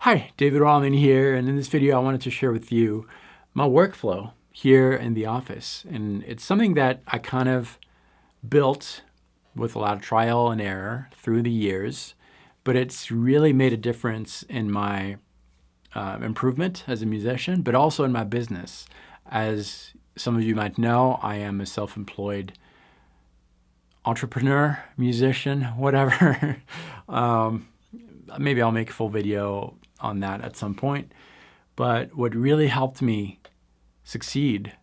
Hi, David Wallimann here, and in this video I wanted to share with you my workflow here in the office. And it's something that I kind of built with a lot of trial and error through the years, but it's really made a difference in my improvement as a musician, but also in my business. As some of you might know, I am a self-employed entrepreneur, musician, whatever. Maybe I'll make a full video on that at some point. But what really helped me succeed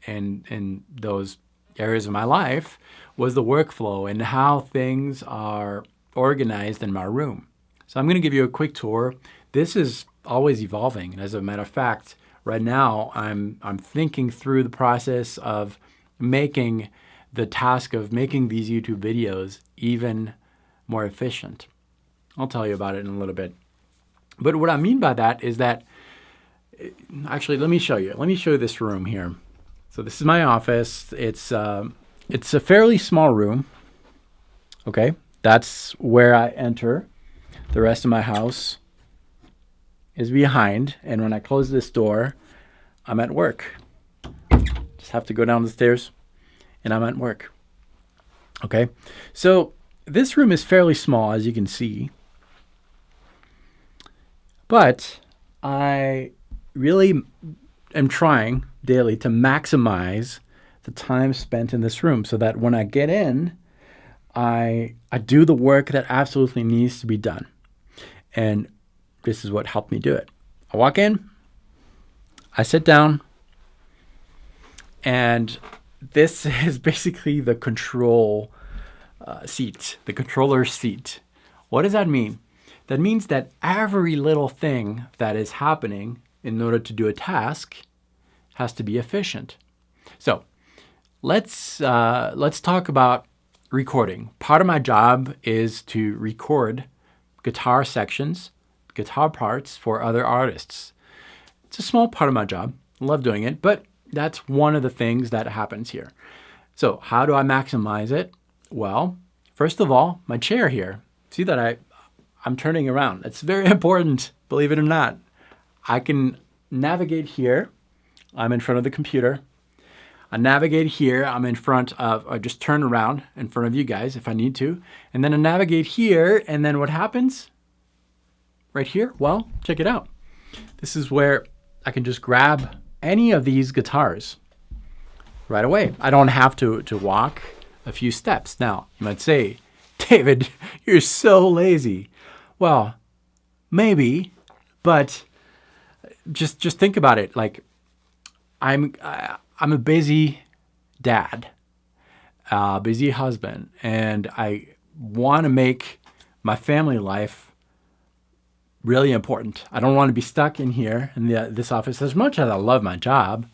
in those areas of my life was the workflow and how things are organized in my room. So I'm going to give you a quick tour. This is always evolving. And as a matter of fact, right now I'm thinking through the process of making the task of making these YouTube videos even more efficient. I'll tell you about it in a little bit. But what I mean by that is that, actually, let me show you. Let me show you this room here. So this is my office. It's a fairly small room. Okay, that's where I enter. The rest of my house is behind. And when I close this door, I'm at work. Just have to go down the stairs and I'm at work. Okay, so this room is fairly small, as you can see. But I really am trying daily to maximize the time spent in this room so that when I get in, I do the work that absolutely needs to be done. And this is what helped me do it. I walk in, I sit down, and this is basically the control seat, the controller's seat. What does that mean? That means that every little thing that is happening in order to do a task has to be efficient. So let's talk about recording. Part of my job is to record guitar sections, guitar parts for other artists. It's a small part of my job. I love doing it, but that's one of the things that happens here. So how do I maximize it? Well, first of all, my chair here. See that I'm turning around. It's very important, believe it or not. I can navigate here. I'm in front of the computer. I navigate here. I'm in front of, I just turn around in front of you guys if I need to. And then I navigate here. And then what happens? Right here? Well, check it out. This is where I can just grab any of these guitars right away. I don't have to walk a few steps. Now, you might say, David, you're so lazy. Well, maybe, but just think about it. Like, I'm a busy dad, busy husband, and I want to make my family life really important. I don't want to be stuck in here in this office as much as I love my job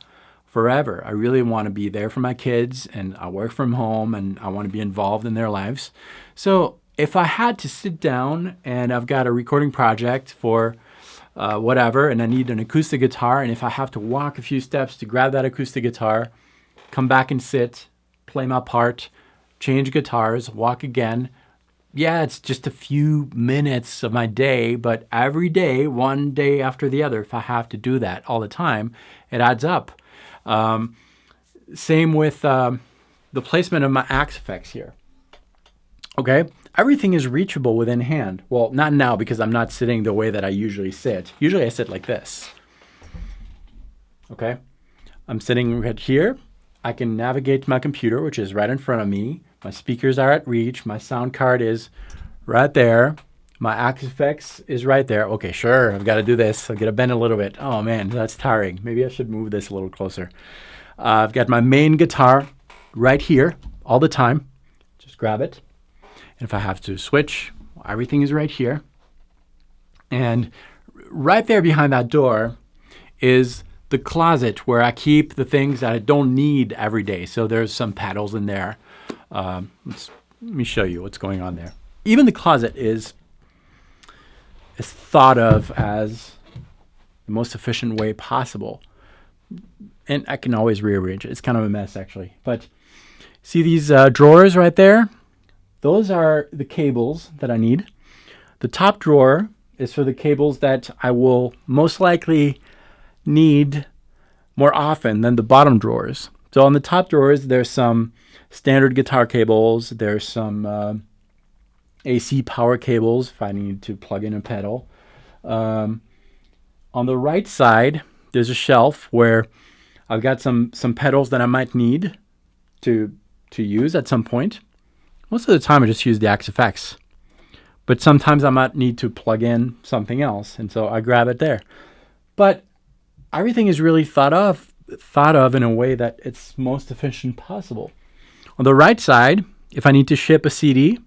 forever. I really want to be there for my kids, and I work from home, and I want to be involved in their lives. So if I had to sit down and I've got a recording project for whatever, and I need an acoustic guitar, and if I have to walk a few steps to grab that acoustic guitar, come back and sit, play my part, change guitars, walk again, yeah, it's just a few minutes of my day, but every day, one day after the other, if I have to do that all the time, it adds up. Same with the placement of my axe effects here. Okay, everything is reachable within hand. Well, not now because I'm not sitting the way that I usually sit. Usually I sit like this. Okay, I'm sitting right here. I can navigate to my computer, which is right in front of me. My speakers are at reach. My sound card is right there. My axe effects is right there. Okay, sure, I've got to do this. I'll get to bend a little bit. Oh man, that's tiring. Maybe I should move this a little closer. I've got my main guitar right here all the time. Just grab it. And if I have to switch, everything is right here. And right there behind that door is the closet where I keep the things that I don't need every day. So there's some pedals in there. Let me show you what's going on there. Even the closet is thought of as the most efficient way possible. And I can always rearrange it. It's kind of a mess, actually. But see these drawers right there? Those are the cables that I need. The top drawer is for the cables that I will most likely need more often than the bottom drawers. So on the top drawers, there's some standard guitar cables. There's some AC power cables if I need to plug in a pedal. On the right side, there's a shelf where I've got some pedals that I might need to use at some point. Most of the time, I just use the XFX. But sometimes I might need to plug in something else, and so I grab it there. But everything is really thought of in a way that it's most efficient possible. On the right side, if I need to ship a CD,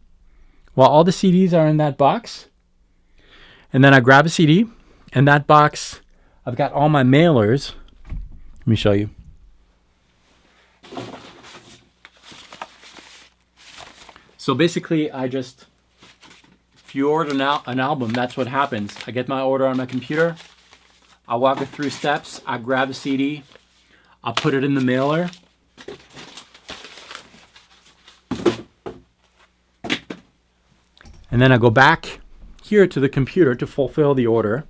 well, all the CDs are in that box. And then I grab a CD. In that box, I've got all my mailers. Let me show you. So basically, if you order an album, that's what happens. I get my order on my computer. I walk it through steps. I grab a CD. I put it in the mailer. And then I go back here to the computer to fulfill the order.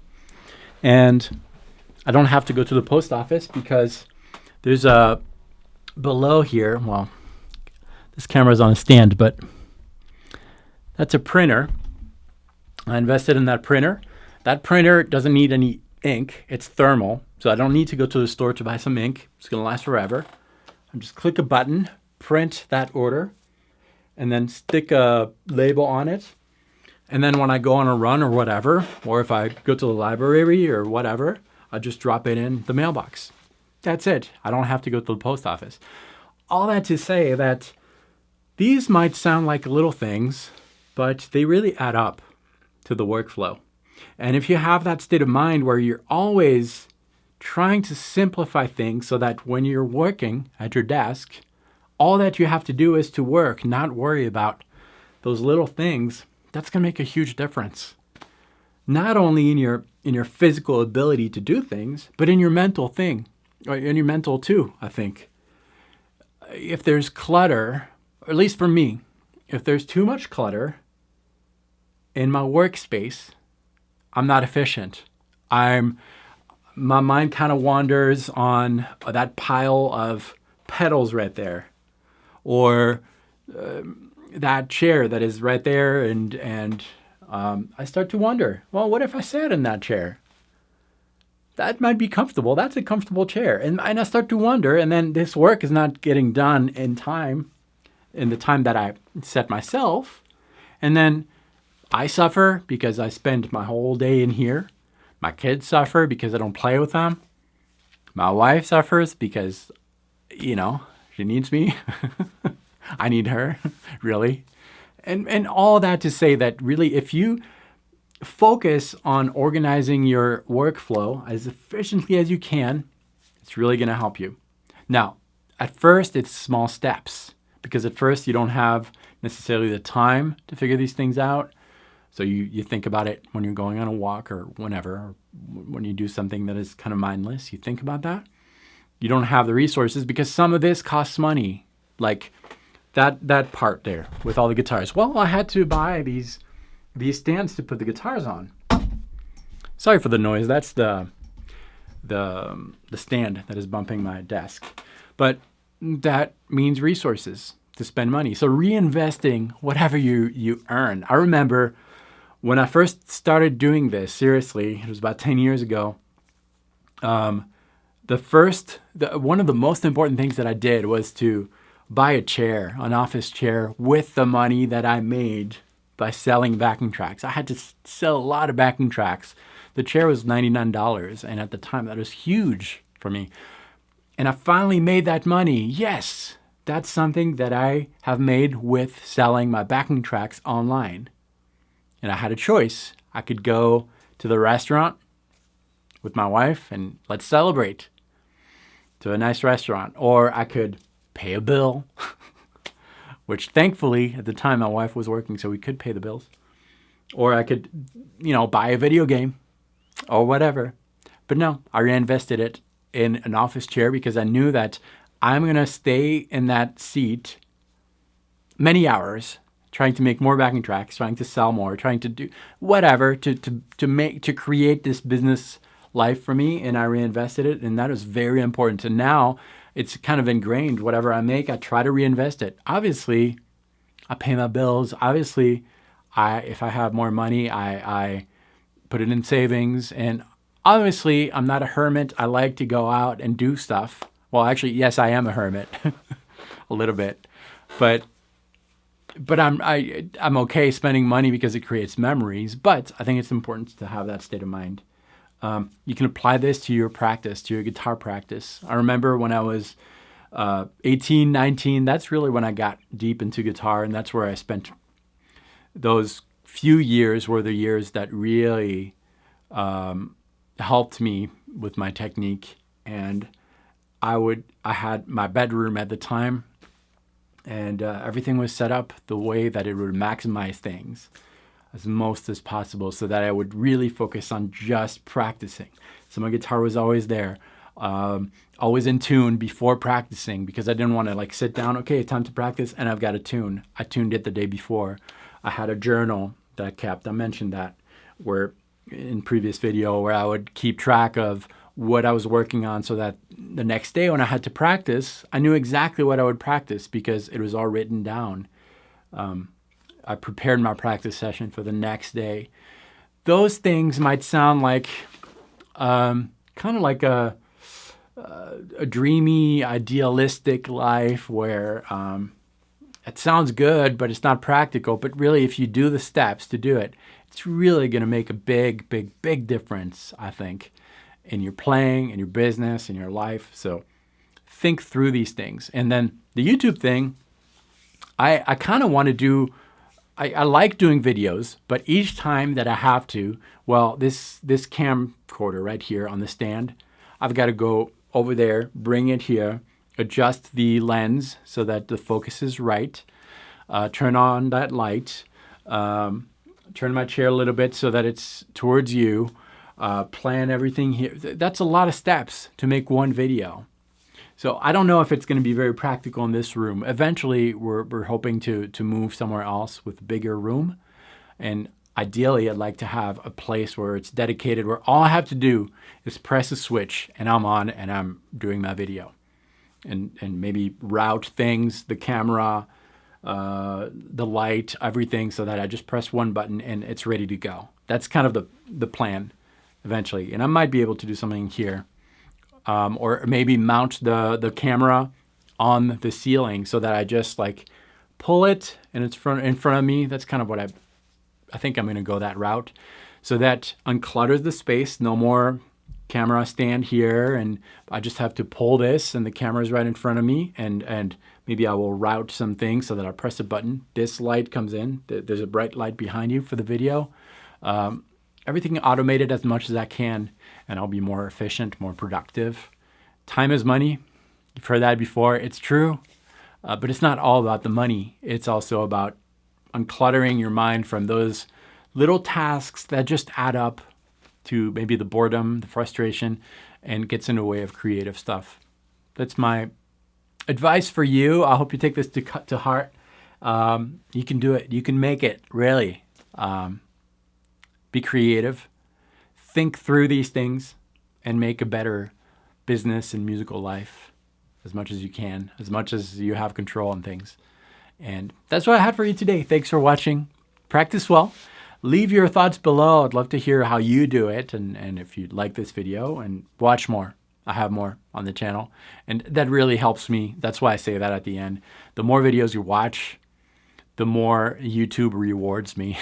And I don't have to go to the post office because there's a below here. Well, this camera's on a stand, but that's a printer. I invested in that printer. That printer doesn't need any ink. It's thermal, so I don't need to go to the store to buy some ink. It's going to last forever. I just click a button, print that order, and then stick a label on it. And then when I go on a run or whatever, or if I go to the library or whatever, I just drop it in the mailbox. That's it. I don't have to go to the post office. All that to say that these might sound like little things, but they really add up to the workflow. And if you have that state of mind where you're always trying to simplify things so that when you're working at your desk, all that you have to do is to work, not worry about those little things, that's going to make a huge difference. Not only in your physical ability to do things, but in your mental thing, or in your mental too, I think. If there's clutter, or at least for me, if there's too much clutter in my workspace, I'm not efficient. My mind kind of wanders on that pile of pedals right there, or that chair that is right there, and I start to wonder, well, what if I sat in that chair? That might be comfortable. That's a comfortable chair. And I start to wonder, and then this work is not getting done in the time that I set myself. And then I suffer because I spend my whole day in here. My kids suffer because I don't play with them. My wife suffers because, she needs me. I need her, really. And all that to say that really, if you focus on organizing your workflow as efficiently as you can, it's really going to help you. Now, at first, it's small steps, because at first you don't have necessarily the time to figure these things out. So you think about it when you're going on a walk or whenever, or when you do something that is kind of mindless, you think about that. You don't have the resources because some of this costs money, like that part there with all the guitars. Well, I had to buy these stands to put the guitars on. Sorry for the noise. That's the stand that is bumping my desk. But that means resources to spend money. So reinvesting whatever you earn. I remember when I first started doing this, seriously, it was about 10 years ago. One of the most important things that I did was to buy a chair, an office chair, with the money that I made by selling backing tracks. I had to sell a lot of backing tracks. The chair was $99, and at the time that was huge for me. And I finally made that money. Yes, that's something that I have made with selling my backing tracks online. And I had a choice. I could go to the restaurant with my wife and let's celebrate to a nice restaurant. Or I could pay a bill, which thankfully at the time my wife was working, so we could pay the bills. Or I could, buy a video game or whatever. But no, I reinvested it in an office chair because I knew that I'm going to stay in that seat many hours trying to make more backing tracks, trying to sell more, trying to do whatever to create this business life for me, and I reinvested it, and that was very important. And now it's kind of ingrained. Whatever I make, I try to reinvest it. Obviously, I pay my bills. Obviously, if I have more money, I put it in savings. And obviously, I'm not a hermit. I like to go out and do stuff. Well, actually, yes, I am a hermit, a little bit, but I'm okay spending money because it creates memories. But I think it's important to have that state of mind. You can apply this to your practice, to your guitar practice. I remember when I was 18, 19, that's really when I got deep into guitar, and that's where I spent those few years were the years that really helped me with my technique. And I had my bedroom at the time, and everything was set up the way that it would maximize things as most as possible, so that I would really focus on just practicing. So my guitar was always there, always in tune before practicing, because I didn't want to like sit down, okay, time to practice, and I've got a tune. I tuned it the day before. I had a journal that I kept. I mentioned that where in previous video, where I would keep track of what I was working on, so that the next day when I had to practice, I knew exactly what I would practice because it was all written down. I prepared my practice session for the next day. Those things might sound like kind of like a dreamy, idealistic life where it sounds good, but it's not practical. But really, if you do the steps to do it, it's really going to make a big, big, big difference, I think, in your playing, in your business, in your life. So think through these things. And then the YouTube thing, I kind of want to do, I like doing videos, but each time that I have to, well, this camcorder right here on the stand, I've got to go over there, bring it here, adjust the lens so that the focus is right, turn on that light, turn my chair a little bit so that it's towards you, plan everything here. That's a lot of steps to make one video. So I don't know if it's going to be very practical in this room. Eventually, we're hoping to move somewhere else with a bigger room. And ideally, I'd like to have a place where it's dedicated, where all I have to do is press a switch and I'm on and I'm doing my video. And maybe route things, the camera, the light, everything, so that I just press one button and it's ready to go. That's kind of the plan eventually. And I might be able to do something here. Or maybe mount the camera on the ceiling so that I just like pull it and it's in front of me. That's kind of what I think I'm going to go that route, so that unclutters the space. No more camera stand here, and I just have to pull this and the camera is right in front of me, and maybe I will route some things so that I press a button. This light comes in. There's a bright light behind you for the video. Everything automated as much as I can, and I'll be more efficient, more productive. Time is money. You've heard that before. It's true, but it's not all about the money. It's also about uncluttering your mind from those little tasks that just add up to maybe the boredom, the frustration, and gets in the way of creative stuff. That's my advice for you. I hope you take this to heart. You can do it. You can make it, really. Be creative, think through these things, and make a better business and musical life as much as you can, as much as you have control on things. And that's what I had for you today. Thanks for watching. Practice well. Leave your thoughts below. I'd love to hear how you do it, and if you'd like this video, and watch more. I have more on the channel, and that really helps me. That's why I say that at the end. The more videos you watch, the more YouTube rewards me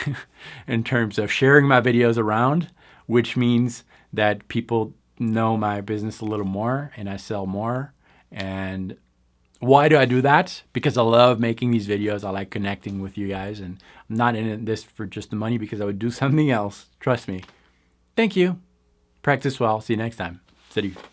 in terms of sharing my videos around, which means that people know my business a little more and I sell more. And why do I do that? Because I love making these videos. I like connecting with you guys, and I'm not in this for just the money, because I would do something else. Trust me. Thank you. Practice well. See you next time. Salut.